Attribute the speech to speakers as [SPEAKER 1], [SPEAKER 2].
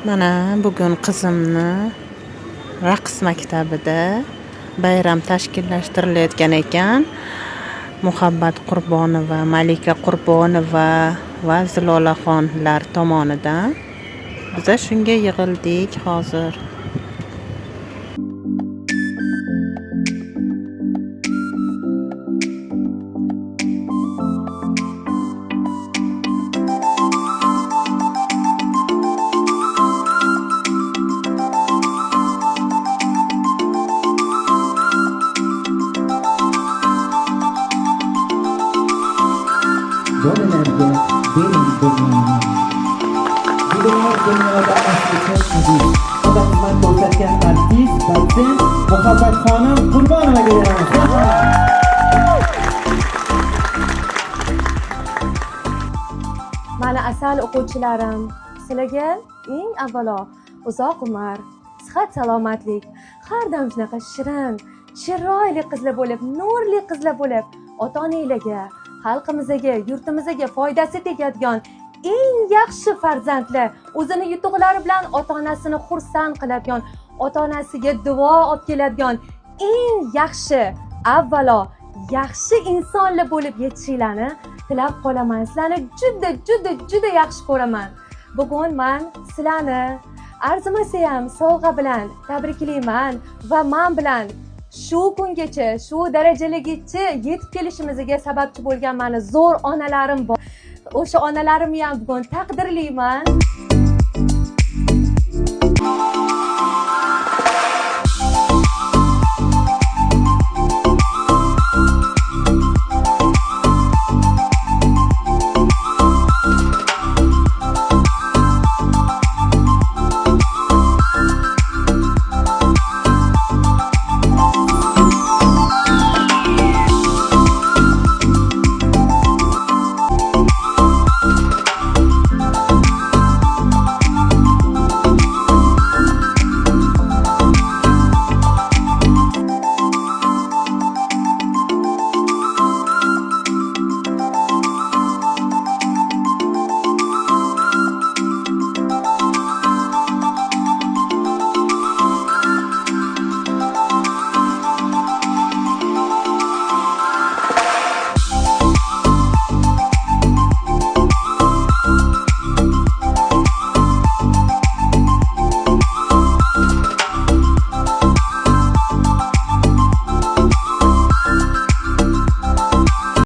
[SPEAKER 1] Mana bugun qizimni raqs maktabida bayram tashkillashtirilayotgan ekan. Muhabbat Qurbonova, Malika Qurbonova va Zilolaxonlar tomonidan. Biz shunga yig'ildik hozir.
[SPEAKER 2] Donelerge benim burnum. Gideler dünyada aslı çekmedi. Odamdan ko'rsatgan artist, dotsent Muhabbat Qurbonova kelamiz.
[SPEAKER 3] Mana asal o'quvchilarim, sizlarga eng avvalo uzoq umr, sihat salomatlik, har doim shunaqa shirin, chiroyli qizlar bo'lib, nurli qizlar bo'lib, ota-onalarga, xalqimizga, yurtimizga foydasi tegadigan eng yaxshi farzandlar, o'zini yutuqlari bilan ota-onasini xursand qiladigan, ota-onasiga duo olib keladigan eng yaxshi, avvalo yaxshi insonlar bo'lib yetishinglarni tilab qolaman. Sizlarni juda yaxshi ko'raman. Bugun men sizlarni arzimasa ham sovg'a bilan tabriklayman va men bilan shu kungacha, shu darajaligacha yetib kelishimizga sababchi bo'lgan meni zo'r onalarim bor. O'sha onalarimni ham bugun taqdirlayman.